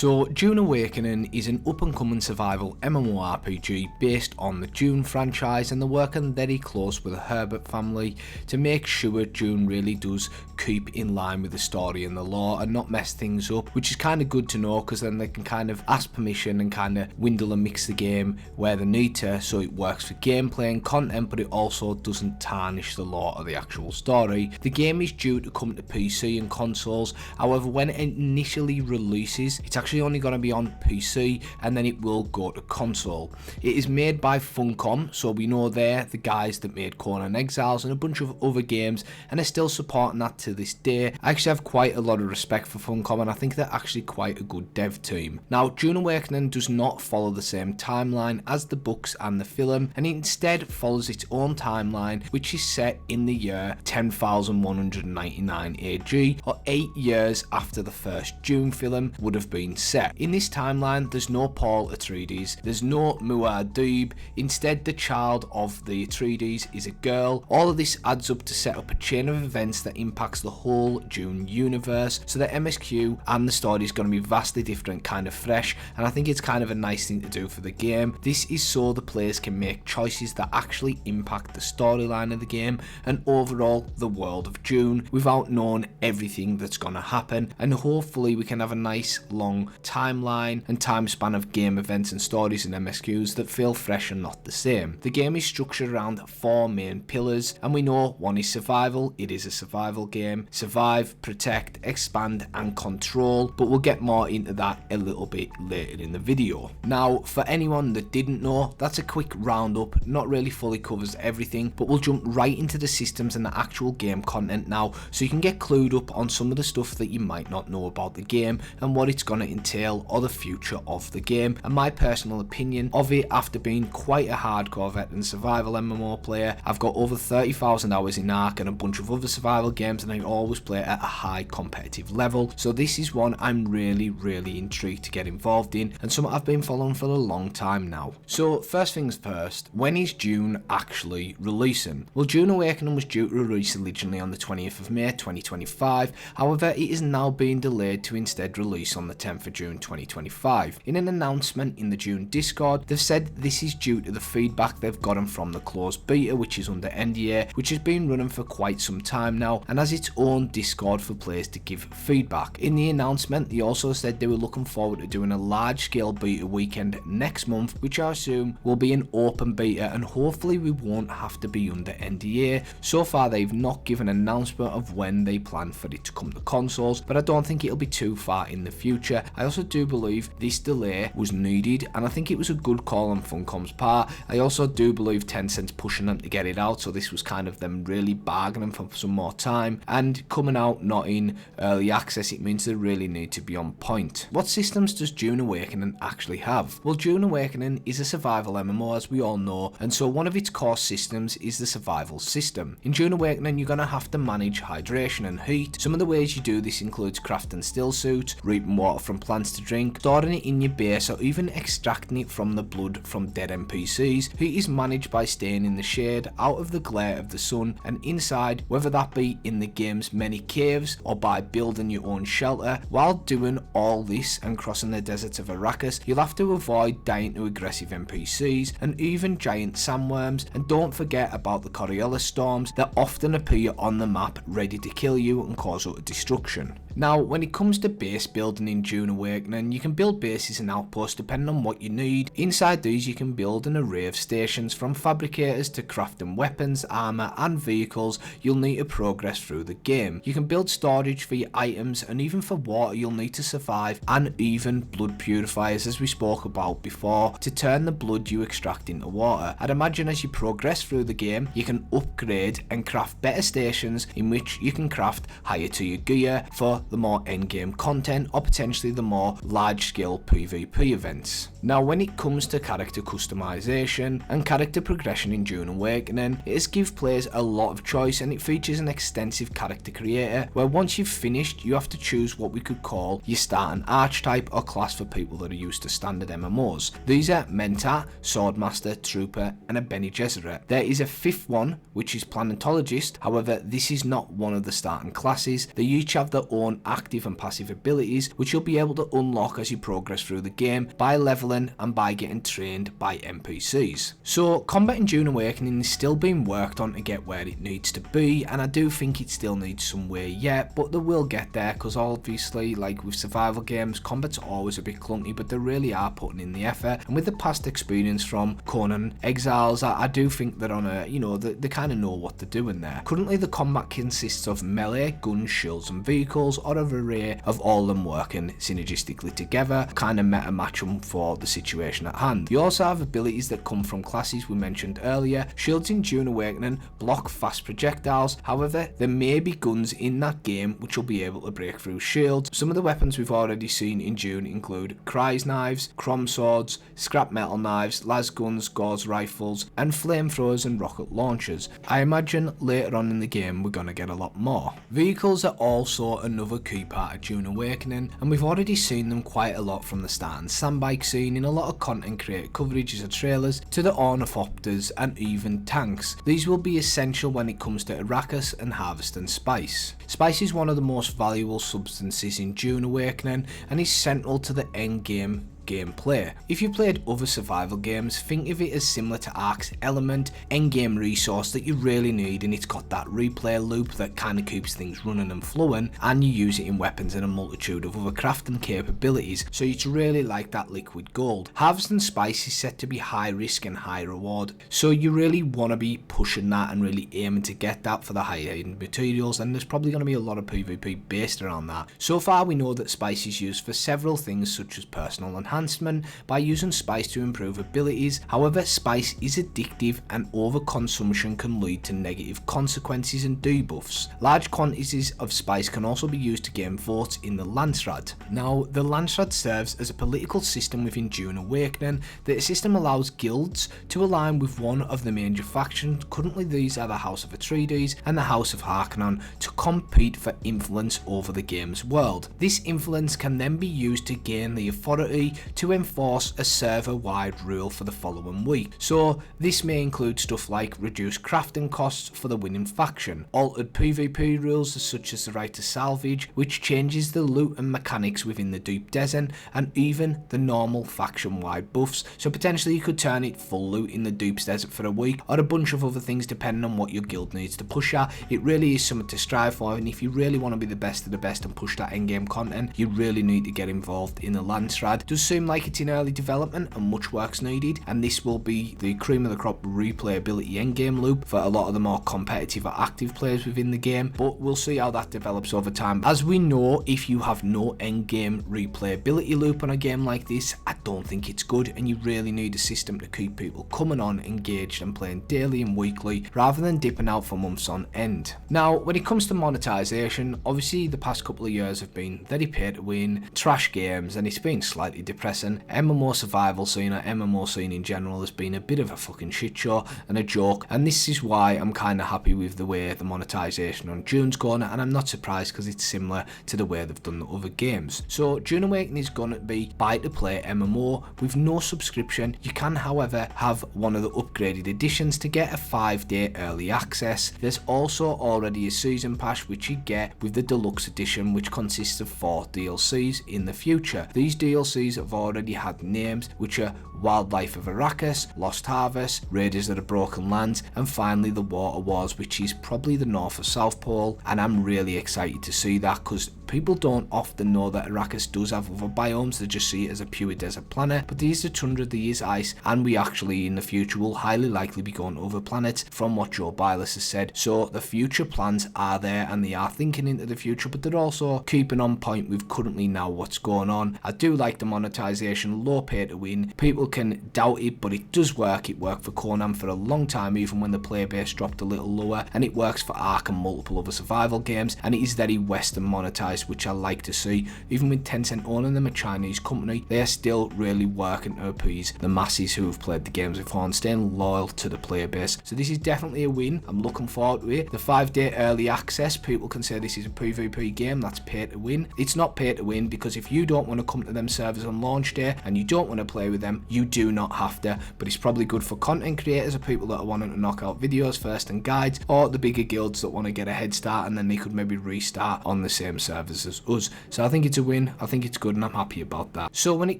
So Dune Awakening is an up-and-coming survival MMORPG based on the Dune franchise, and they're working very close with the Herbert family to make sure Dune really does keep in line with the story and the lore and not mess things up, which is kind of good to know, because then they can kind of ask permission and kind of windle and mix the game where they need to, so it works for gameplay and content, but it also doesn't tarnish the lore of the actual story. The game is due to come to PC and consoles, however when it initially releases it's actually only going to be on PC and then it will go to console. It is made by Funcom, so we know they're the guys that made Conan Exiles and a bunch of other games, and are still supporting that to this day. I actually have quite a lot of respect for Funcom, and I think they're actually quite a good dev team. Now Dune Awakening does not follow the same timeline as the books and the film, and it instead follows its own timeline, which is set in the year 10,199 AG, or 8 years after the first Dune film would have been set. In this timeline there's no Paul Atreides, there's no Muad'Dib, instead the child of the Atreides is a girl. All of this adds up to set up a chain of events that impacts the whole Dune universe, so the MSQ and the story is going to be vastly different, kind of fresh, and I think it's kind of a nice thing to do for the game. This is so the players can make choices that actually impact the storyline of the game and overall the world of Dune without knowing everything that's going to happen, and hopefully we can have a nice long timeline and time span of game events and stories and MSQs that feel fresh and not the same. The game is structured around 4 main pillars, and we know one is survival. It is a survival game. Survive, protect, expand and control, but we'll get more into that a little bit later in the video. Now for anyone that didn't know, that's a quick roundup, not really fully covers everything, but we'll jump right into the systems and the actual game content now, so you can get clued up on some of the stuff that you might not know about the game and what it's going to entail or the future of the game, and my personal opinion of it after being quite a hardcore veteran survival MMO player. I've got over 30,000 hours in Ark and a bunch of other survival games, and I always play at a high competitive level, so this is one I'm really intrigued to get involved in, and something I've been following for a long time now. So first things first, when is Dune actually releasing? Well, Dune Awakening was due to release originally on the 20th of May 2025, however it is now being delayed to instead release on the 10th of June 2025. In an announcement in the Dune Discord, they've said this is due to the feedback they've gotten from the closed beta, which is under NDA, which has been running for quite some time now and has its own Discord for players to give feedback. In the announcement they also said they were looking forward to doing a large scale beta weekend next month, which I assume will be an open beta, and hopefully we won't have to be under NDA. So far they've not given an announcement of when they plan for it to come to consoles, but I don't think it'll be too far in the future. I also do believe this delay was needed, and I think it was a good call on Funcom's part. I also do believe Tencent's pushing them to get it out, so this was kind of them really bargaining for some more time, and coming out not in early access, it means they really need to be on point. What systems does Dune Awakening actually have? Well, Dune Awakening is a survival MMO, as we all know, and so one of its core systems is the survival system. In Dune Awakening you're going to have to manage hydration and heat. Some of the ways you do this includes crafting still suits, reaping water from plants to drink, storing it in your base, or even extracting it from the blood from dead NPCs. Heat is managed by staying in the shade, out of the glare of the sun, and inside, whether that be in the game's many caves or by building your own shelter. While doing all this and crossing the deserts of Arrakis, you'll have to avoid dying to aggressive NPCs and even giant sandworms, and don't forget about the Coriolis storms that often appear on the map ready to kill you and cause utter destruction. Now when it comes to base building in Dune Awakening, you can build bases and outposts depending on what you need. Inside these you can build an array of stations, from fabricators to crafting weapons, armour and vehicles you'll need to progress through the game. You can build storage for your items, and even for water you'll need to survive, and even blood purifiers, as we spoke about before, to turn the blood you extract into water. I'd imagine as you progress through the game you can upgrade and craft better stations in which you can craft higher tier gear for the more endgame content, or potentially the more large scale PvP events. Now when it comes to character customization and character progression in Dune Awakening, it has given players a lot of choice, and it features an extensive character creator where once you've finished you have to choose what we could call your starting archetype or class for people that are used to standard MMOs. These are Mentat, Swordmaster, Trooper and a Bene Gesserit. There is a fifth one which is Planetologist, however this is not one of the starting classes. They each have their own active and passive abilities which you'll be able able to unlock as you progress through the game by leveling and by getting trained by NPCs. So combat in Dune Awakening is still being worked on to get where it needs to be, and I do think it still needs some way yet, but they will get there, because obviously, like with survival games, combat's always a bit clunky, but they really are putting in the effort. And with the past experience from Conan Exiles, I do think they're on a, they kind of know what they're doing there. Currently the combat consists of melee, guns, shields and vehicles, or an array of all of them working synergistically together, kind of meta match them for the situation at hand. You also have abilities that come from classes we mentioned earlier. Shields in Dune Awakening block fast projectiles, however there may be guns in that game which will be able to break through shields. Some of the weapons we've already seen in Dune include Kry's knives, Crom swords, scrap metal knives, las guns, gauze rifles, and flamethrowers and rocket launchers. I imagine later on in the game we're gonna get a lot more. Vehicles are also another key part of Dune Awakening, and we've already seen them quite a lot from the start and sandbike scene in a lot of content creator coverages of trailers, to the ornithopters and even tanks. These will be essential when it comes to Arrakis and harvesting spice. Spice is one of the most valuable substances in Dune Awakening and is central to the end game gameplay. If you've played other survival games, think of it as similar to Ark's element, endgame resource that you really need, and it's got that replay loop that kind of keeps things running and flowing, and you use it in weapons and a multitude of other crafting capabilities, so it's really like that liquid gold. Harvesting spice is set to be high risk and high reward, so you really want to be pushing that and really aiming to get that for the higher end materials, and there's probably going to be a lot of PvP based around that. So far we know that spice is used for several things such as personal enhancement by using spice to improve abilities. However, spice is addictive and overconsumption can lead to negative consequences and debuffs. Large quantities of spice can also be used to gain votes in the Landsraad. Now, the Landsraad serves as a political system within Dune Awakening. The system allows guilds to align with one of the major factions. Currently these are the House of Atreides and the House of Harkonnen, to compete for influence over the game's world. This influence can then be used to gain the authority to enforce a server-wide rule for the following week. So this may include stuff like reduced crafting costs for the winning faction, altered PvP rules such as the right to salvage, which changes the loot and mechanics within the Deep Desert, and even the normal faction-wide buffs. So potentially you could turn it full loot in the Deep Desert for a week, or a bunch of other things depending on what your guild needs to push at. It really is something to strive for, and if you really want to be the best of the best and push that endgame content, you really need to get involved in the Landsraad. It does seem like it's in early development and much work's needed, and this will be the cream of the crop replayability endgame loop for a lot of the more competitive or active players within the game, but we'll see how that develops over time. As we know, if you have no endgame replayability loop on a game like this, I don't think it's good, and you really need a system to keep people coming on, engaged and playing daily and weekly rather than dipping out for months on end. Now, when it comes to monetization, obviously the past couple of years have been very pay to win, trash games, and it's been slightly depressing. MMO survival scene, or MMO scene in general, has been a bit of a fucking shit show and a joke, and this is why I'm kind of happy with the way the monetization on Dune's gone, and I'm not surprised because it's similar to the way they've done the other games. So Dune Awakening is going to be buy to play MMO with no subscription. You can however have one of the upgraded editions to get a 5-day early access. There's also already a season pass which you get with the deluxe edition, which consists of 4 DLCs in the future. These DLCs have already had names, which are Wildlife of Arrakis, Lost Harvest, Raiders of the Broken Lands, and finally the Water Wars, which is probably the North or South Pole, and I'm really excited to see that because people don't often know that Arrakis does have other biomes. They just see it as a pure desert planet, but these are tundra, these ice, and we actually in the future will highly likely be going to other planets from what Joe Bylas has said. So the future plans are there, and they are thinking into the future, but they're also keeping on point with currently now what's going on. I do like the monetization, low pay to win. People can doubt it, but it does work. It worked for Conan for a long time, even when the player base dropped a little lower, and it works for Ark and multiple other survival games, and it is very Western monetized, which I like to see. Even with Tencent owning them, a Chinese company, they are still really working to appease the masses who have played the games before and staying loyal to the player base. So this is definitely a win. I'm looking forward to it. The 5-day early access, people can say this is a PvP game, that's pay to win. It's not pay to win, because if you don't want to come to them servers on launch day and you don't want to play with them, you do not have to, but it's probably good for content creators or people that are wanting to knock out videos first and guides, or the bigger guilds that want to get a head start and then they could maybe restart on the same servers subscribers as us. So I think it's a win, I think it's good, and I'm happy about that. So when it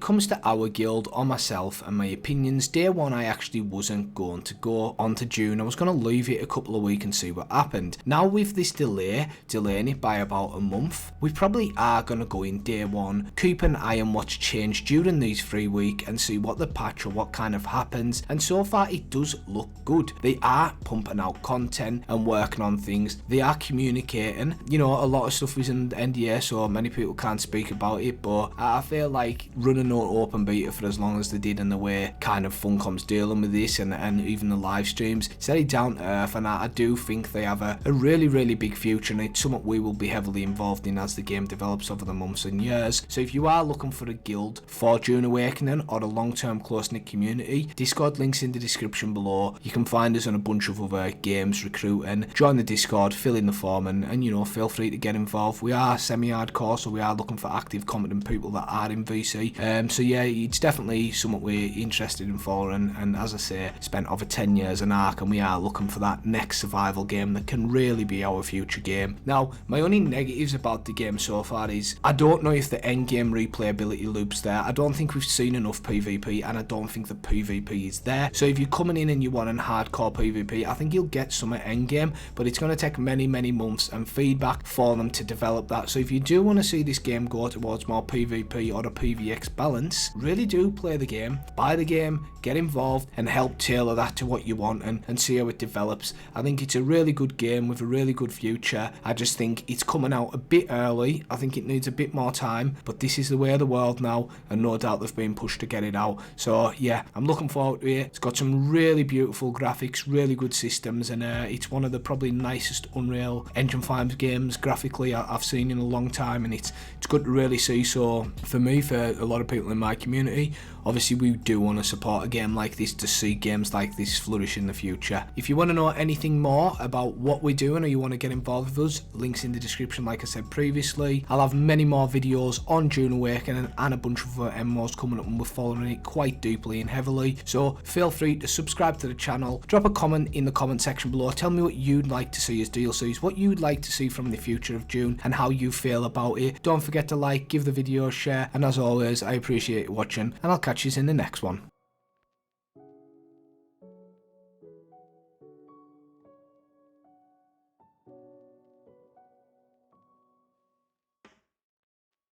comes to our guild, or myself and my opinions, day one I actually wasn't going to go onto Dune. I was going to leave it a couple of weeks and see what happened. Now with this delaying it by about a month, we probably are going to go in day one, keep an eye on what's changed during these 3 weeks and see what the patch or what kind of happens. And so far it does look good. They are pumping out content and working on things. They are communicating. You know, a lot of stuff is in NDA, so many people can't speak about it, but I feel like running an open beta for as long as they did and the way kind of Funcom's dealing with this and even the live streams, it's very down to earth, and I do think they have a really big future, and it's something we will be heavily involved in as the game develops over the months and years. So if you are looking for a guild for Dune Awakening or a long-term close-knit community, Discord links in the description below. You can find us on a bunch of other games recruiting. Join the Discord, fill in the form, and you know, feel free to get involved. We are semi-hardcore, so we are looking for active, competent people that are in VC. So yeah, it's definitely something we're interested in following, and as I say, spent over 10 years in Ark, and we are looking for that next survival game that can really be our future game. Now, my only negatives about the game so far is I don't know if the end game replayability loop's there. I don't think we've seen enough PvP, and I don't think the PvP is there. So if you're coming in and you want a hardcore PvP, I think you'll get some at end game, but it's going to take many months and feedback for them to develop that. So if you do want to see this game go towards more PvP or a PvX balance, really do play the game, buy the game, get involved, and help tailor that to what you want and see how it develops. I think it's a really good game with a really good future. I just think it's coming out a bit early. I think it needs a bit more time, but this is the way of the world now, and no doubt they've been pushed to get it out. So yeah, I'm looking forward to it. It's got some really beautiful graphics, really good systems, and it's one of the probably nicest Unreal Engine 5 games graphically I've seen in a long time, and it's good to really see. So for me, for a lot of people in my community, obviously we do want to support a game like this to see games like this flourish in the future. If you want to know anything more about what we're doing, or you want to get involved with us, links in the description like I said previously. I'll have many more videos on Dune Awakening and a bunch of other MMOs coming up, and we're following it quite deeply and heavily. So feel free to subscribe to the channel, drop a comment in the comment section below, tell me what you'd like to see as DLCs, what you'd like to see from the future of Dune, and how you feel about it. Don't forget to like, give the video a share, and as always, I appreciate you watching, and I'll catch you in the next one.